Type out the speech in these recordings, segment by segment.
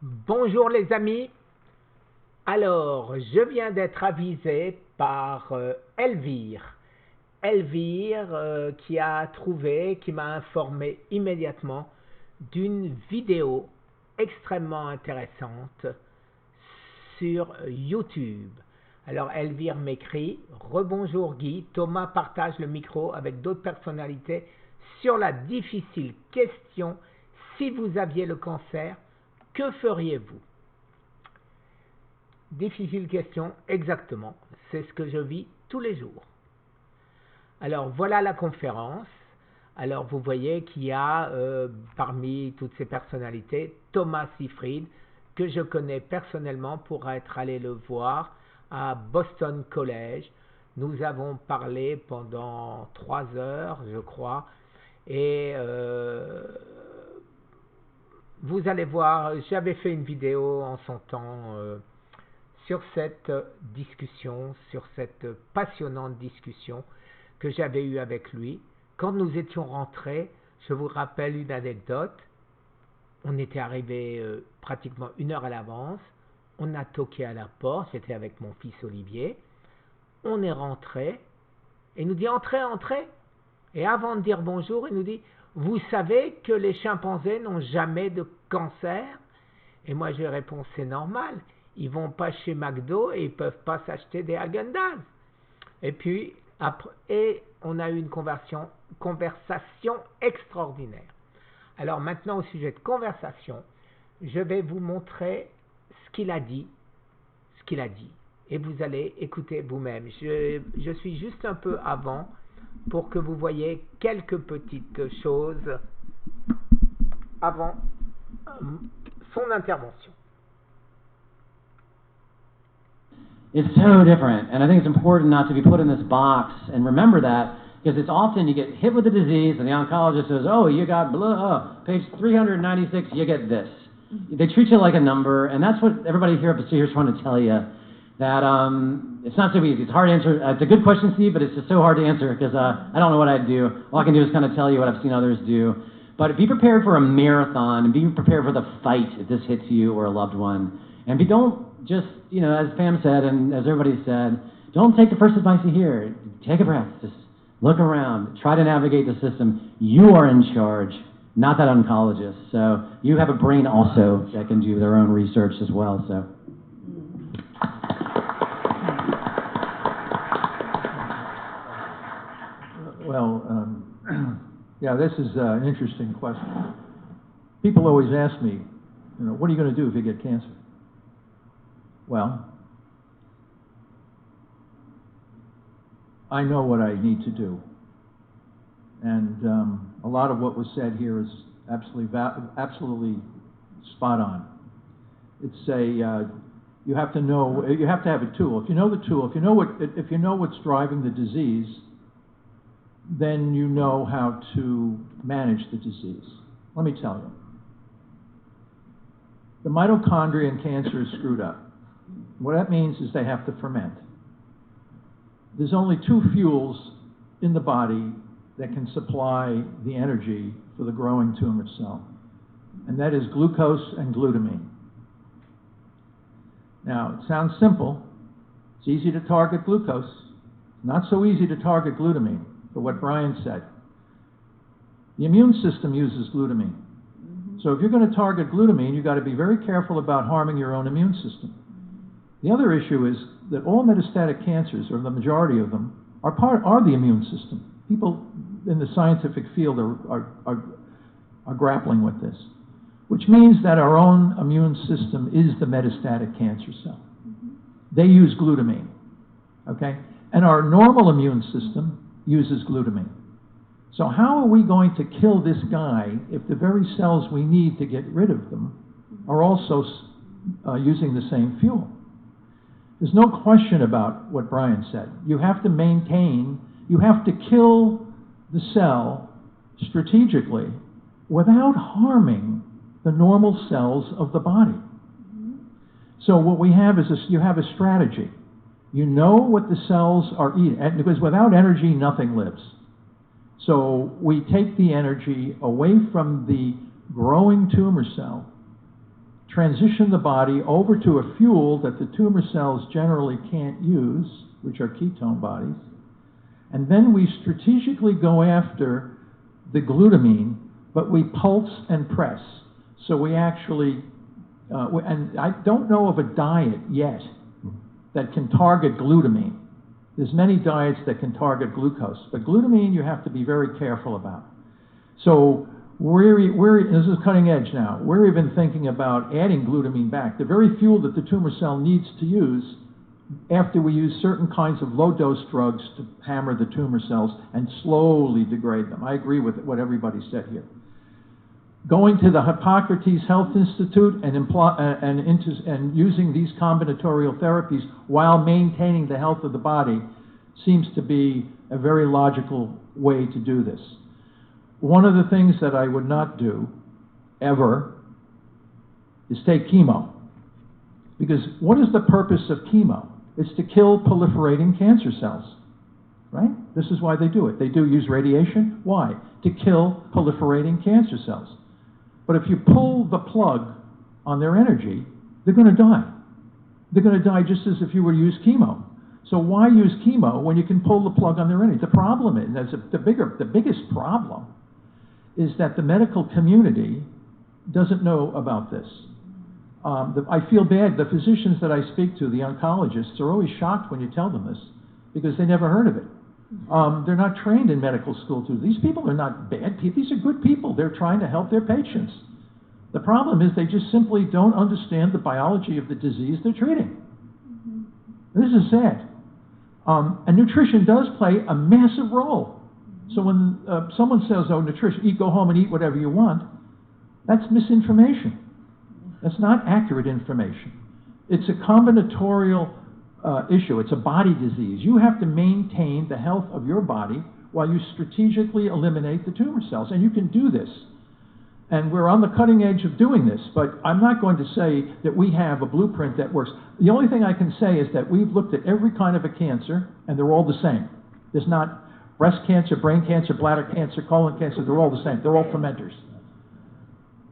Bonjour les amis. Alors, je viens d'être avisé par Elvire. Elvire qui m'a informé immédiatement d'une vidéo extrêmement intéressante sur YouTube. Alors Elvire m'écrit: Rebonjour Guy, Thomas partage le micro avec d'autres personnalités sur la difficile question: si vous aviez le cancer, que feriez-vous? Difficile question, exactement. C'est ce que je vis tous les jours. Alors voilà la conférence. Alors vous voyez qu'il y a parmi toutes ces personnalités Thomas Seyfried, que je connais personnellement pour être allé le voir à Boston College. Nous avons parlé pendant 3 heures, je crois, et vous allez voir, j'avais fait une vidéo en son temps sur cette discussion, sur cette passionnante discussion que j'avais eue avec lui. Quand nous étions rentrés, je vous rappelle une anecdote, on était arrivé pratiquement 1 heure à l'avance, on a toqué à la porte, j'étais avec mon fils Olivier, on est rentré, et il nous dit: entrez, entrez. Et avant de dire bonjour, il nous dit: vous savez que les chimpanzés n'ont jamais de cancer? Et moi je lui réponds: c'est normal, ils vont pas chez McDo et ils peuvent pas s'acheter des Häagen-Dazs. Et puis après, on a eu une conversation extraordinaire. Alors maintenant, au sujet de conversation, je vais vous montrer ce qu'il a dit, et vous allez écouter vous-même. Je suis juste un peu avant pour que vous voyez quelques petites choses avant son intervention. It's so different, and I think it's important not to be put in this box, and remember that, because it's often you get hit with the disease, and the oncologist says, oh, you got page 396, you get this. They treat you like a number, and that's what everybody here is trying to tell you, that it's not so easy. It's hard to answer. It's a good question, Steve, but it's just so hard to answer, because I don't know what I'd do. All I can do is kind of tell you what I've seen others do. But be prepared for a marathon, and be prepared for the fight if this hits you or a loved one. And don't just, as Pam said, and as everybody said, don't take the first advice you hear. Take a breath. Just look around. Try to navigate the system. You are in charge, not that oncologist. So you have a brain also that can do their own research as well. So. Well, yeah, this is an interesting question. People always ask me, what are you going to do if you get cancer? Well, I know what I need to do. And a lot of what was said here is absolutely spot on. It's you have to know, you have to have a tool. If you know the tool, if you know what's driving the disease, then you know how to manage the disease. Let me tell you. The mitochondria in cancer is screwed up. What that means is they have to ferment. There's only 2 fuels in the body that can supply the energy for the growing tumor cell, and that is glucose and glutamine. Now, it sounds simple. It's easy to target glucose. Not so easy to target glutamine, for what Brian said. The immune system uses glutamine. So if you're going to target glutamine, you've got to be very careful about harming your own immune system. The other issue is that all metastatic cancers, or the majority of them, are the immune system. People in the scientific field are grappling with this, which means that our own immune system is the metastatic cancer cell. They use glutamine, okay? And our normal immune system uses glutamine. So how are we going to kill this guy if the very cells we need to get rid of them are also using the same fuel? There's no question about what Brian said. You have to kill the cell strategically without harming the normal cells of the body. So what we have is you have a strategy. You know what the cells are eating, because without energy, nothing lives. So we take the energy away from the growing tumor cell, transition the body over to a fuel that the tumor cells generally can't use, which are ketone bodies, and then we strategically go after the glutamine, but we pulse and press. So we actually, and I don't know of a diet yet that can target glutamine. There's many diets that can target glucose, but glutamine you have to be very careful about. So this is cutting edge now. We're even thinking about adding glutamine back, the very fuel that the tumor cell needs to use after we use certain kinds of low-dose drugs to hammer the tumor cells and slowly degrade them. I agree with what everybody said here. Going to the Hippocrates Health Institute and using these combinatorial therapies while maintaining the health of the body seems to be a very logical way to do this. One of the things that I would not do, ever, is take chemo. Because what is the purpose of chemo? It's to kill proliferating cancer cells, right? This is why they do it. They do use radiation. Why? To kill proliferating cancer cells. But if you pull the plug on their energy, they're going to die. They're going to die just as if you were to use chemo. So why use chemo when you can pull the plug on their energy? The problem is, the biggest problem is that the medical community doesn't know about this. I feel bad. The physicians that I speak to, the oncologists, are always shocked when you tell them this because they never heard of it. They're not trained in medical school too. These people are not bad people. These are good people. They're trying to help their patients. The problem is they just simply don't understand the biology of the disease they're treating. This is sad. And nutrition does play a massive role. So when someone says, oh, nutrition, go home and eat whatever you want, that's misinformation. That's not accurate information. It's a combinatorial issue. It's a body disease. You have to maintain the health of your body while you strategically eliminate the tumor cells. And you can do this. And we're on the cutting edge of doing this. But I'm not going to say that we have a blueprint that works. The only thing I can say is that we've looked at every kind of a cancer, and they're all the same. There's not breast cancer, brain cancer, bladder cancer, colon cancer. They're all the same. They're all fermenters.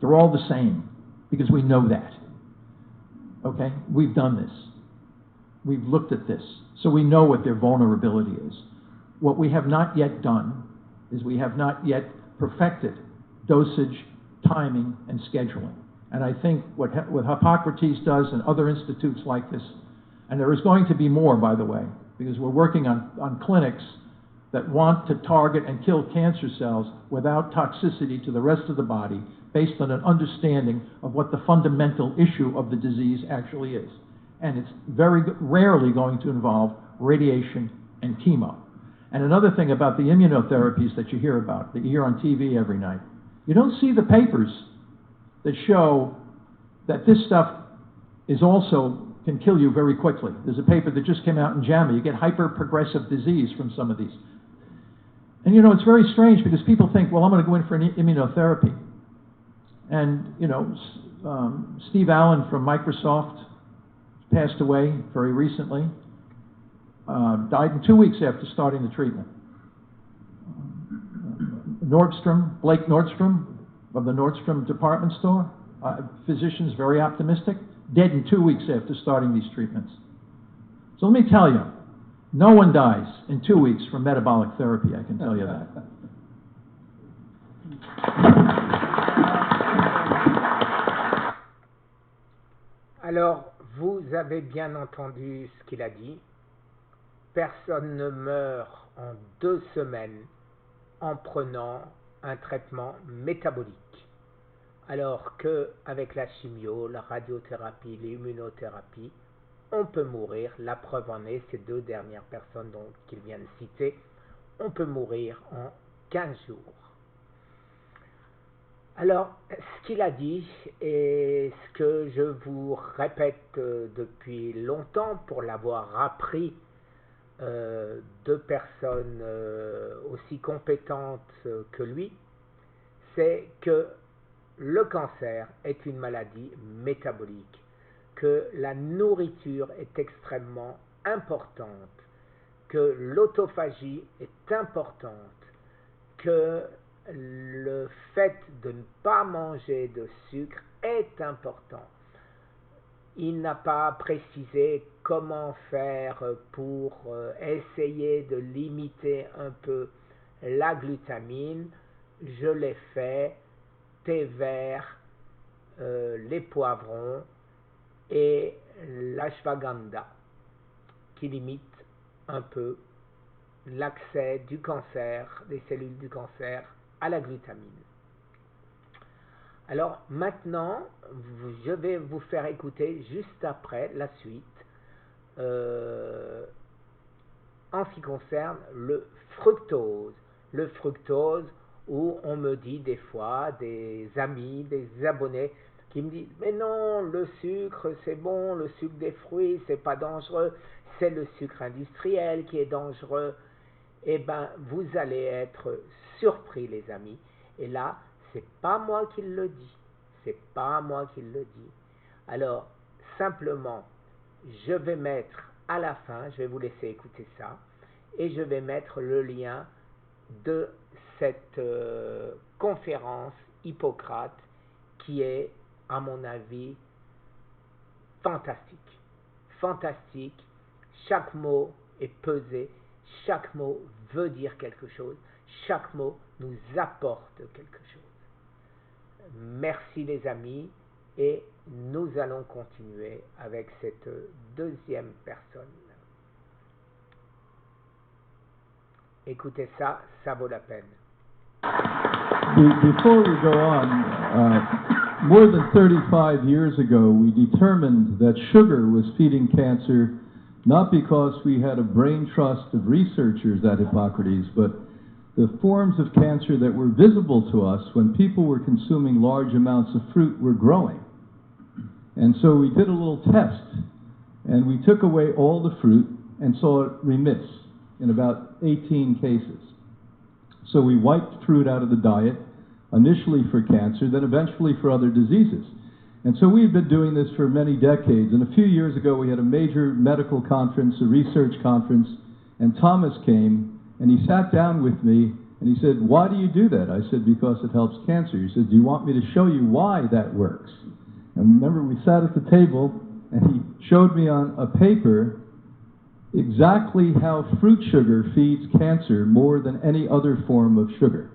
They're all the same because we know that. Okay? We've done this. We've looked at this, so we know what their vulnerability is. What we have not yet done is we have not yet perfected dosage, timing, and scheduling. And I think what Hippocrates does and other institutes like this, and there is going to be more, by the way, because we're working on clinics that want to target and kill cancer cells without toxicity to the rest of the body based on an understanding of what the fundamental issue of the disease actually is. And it's very rarely going to involve radiation and chemo. And another thing about the immunotherapies that you hear about, that you hear on TV every night, you don't see the papers that show that this stuff is also can kill you very quickly. There's a paper that just came out in JAMA. You get hyper-progressive disease from some of these. And you know, it's very strange because people think, well, I'm going to go in for an immunotherapy. And, you know, Steve Allen from Microsoft passed away very recently, died in 2 weeks after starting the treatment. Blake Nordstrom of the Nordstrom department store, physicians very optimistic, dead in 2 weeks after starting these treatments. So let me tell you, no one dies in 2 weeks from metabolic therapy, I can tell you that. Alors, vous avez bien entendu ce qu'il a dit. Personne ne meurt en 2 semaines en prenant un traitement métabolique. Alors qu'avec la chimio, la radiothérapie, l'immunothérapie, on peut mourir. La preuve en est, ces 2 dernières personnes qu'il vient de citer, on peut mourir en 15 jours. Alors, ce qu'il a dit, et ce que je vous répète depuis longtemps pour l'avoir appris de personnes aussi compétentes que lui, c'est que le cancer est une maladie métabolique, que la nourriture est extrêmement importante, que l'autophagie est importante, que le fait de ne pas manger de sucre est important. il n'a pas précisé comment faire pour essayer de limiter un peu la glutamine. Je l'ai fait, thé vert, les poivrons et l'ashwagandha qui limite un peu l'accès du cancer, des cellules du cancer à la glutamine. Alors maintenant, je vais vous faire écouter juste après la suite en ce qui concerne le fructose. Le fructose où on me dit des fois, des amis, des abonnés qui me disent mais non, le sucre c'est bon, le sucre des fruits c'est pas dangereux, c'est le sucre industriel qui est dangereux. Eh bien, vous allez être surpris les amis. Et là, c'est pas moi qui le dis. C'est pas moi qui le dis. Alors, simplement, je vais mettre à la fin, je vais vous laisser écouter ça, et je vais mettre le lien de cette conférence Hippocrate qui est, à mon avis, fantastique. Fantastique. Chaque mot est pesé. Chaque mot veut dire quelque chose. Chaque mot nous apporte quelque chose. Merci les amis et nous allons continuer avec cette deuxième personne. Écoutez ça, ça vaut la peine. Before we go on, more than 35 years ago, we determined that sugar was feeding cancer, not because we had a brain trust of researchers at Hippocrates, but the forms of cancer that were visible to us when people were consuming large amounts of fruit were growing. And so we did a little test, and we took away all the fruit and saw it remiss in about 18 cases. So we wiped fruit out of the diet, initially for cancer, then eventually for other diseases. And so we've been doing this for many decades. And a few years ago, we had a major medical conference, a research conference, and Thomas came, and he sat down with me, and he said, "Why do you do that?" I said, "Because it helps cancer." He said, "Do you want me to show you why that works?" And remember, we sat at the table, and he showed me on a paper exactly how fruit sugar feeds cancer more than any other form of sugar,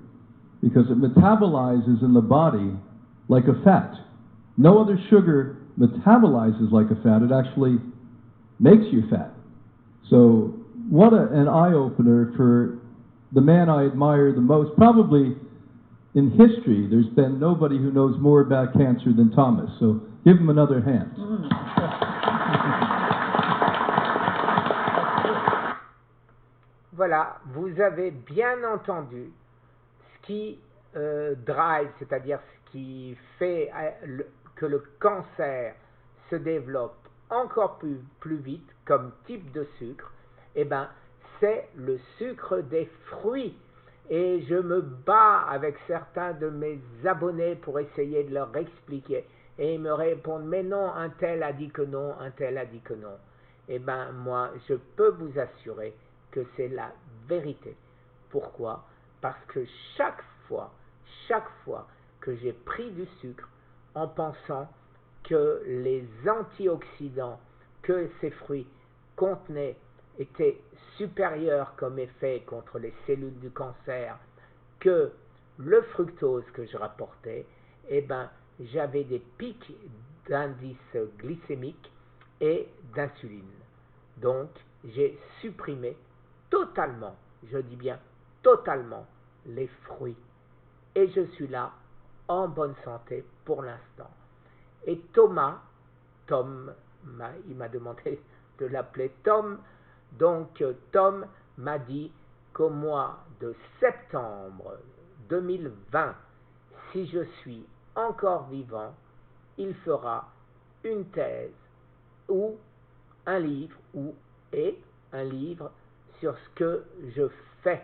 because it metabolizes in the body like a fat. No other sugar metabolizes like a fat. It actually makes you fat. So what an eye-opener for the man I admire the most. Probably in history, there's been nobody who knows more about cancer than Thomas. So give him another hand. Voilà, vous avez bien entendu ce qui drive, c'est-à-dire ce qui fait que le cancer se développe encore plus vite comme type de sucre, eh ben, c'est le sucre des fruits. Et je me bats avec certains de mes abonnés pour essayer de leur expliquer. Et ils me répondent, mais non, un tel a dit que non, un tel a dit que non. Eh bien, moi, je peux vous assurer que c'est la vérité. Pourquoi? Parce que chaque fois que j'ai pris du sucre en pensant que les antioxydants que ces fruits contenaient étaient supérieurs comme effet contre les cellules du cancer que le fructose que je rapportais, eh ben, j'avais des pics d'indice glycémique et d'insuline. Donc, j'ai supprimé totalement, je dis bien totalement, les fruits. Et je suis là en bonne santé pour l'instant. Et Tom, il m'a demandé de l'appeler Tom. Donc Tom m'a dit qu'au mois de septembre 2020, si je suis encore vivant, il fera une thèse ou un livre un livre sur ce que je fais,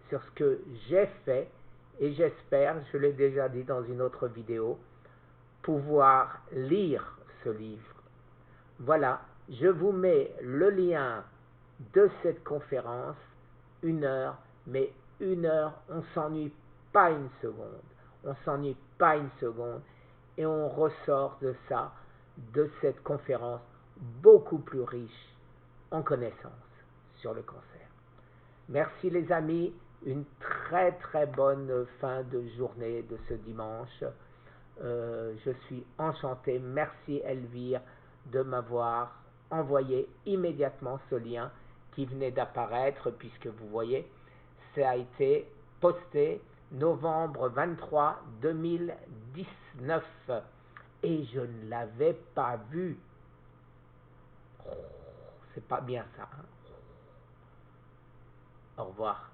sur ce que j'ai fait, et j'espère, je l'ai déjà dit dans une autre vidéo, pouvoir lire ce livre. Voilà, je vous mets le lien de cette conférence, 1 heure, mais 1 heure, on s'ennuie pas une seconde, on s'ennuie pas une seconde, et on ressort de ça de cette conférence beaucoup plus riche en connaissances sur le cancer. Merci les amis, une très très bonne fin de journée de ce dimanche. Je suis enchanté. Merci Elvire de m'avoir envoyé immédiatement ce lien qui venait d'apparaître, puisque vous voyez, ça a été posté novembre 23 2019 et je ne l'avais pas vu. Oh, c'est pas bien ça, hein? Au revoir.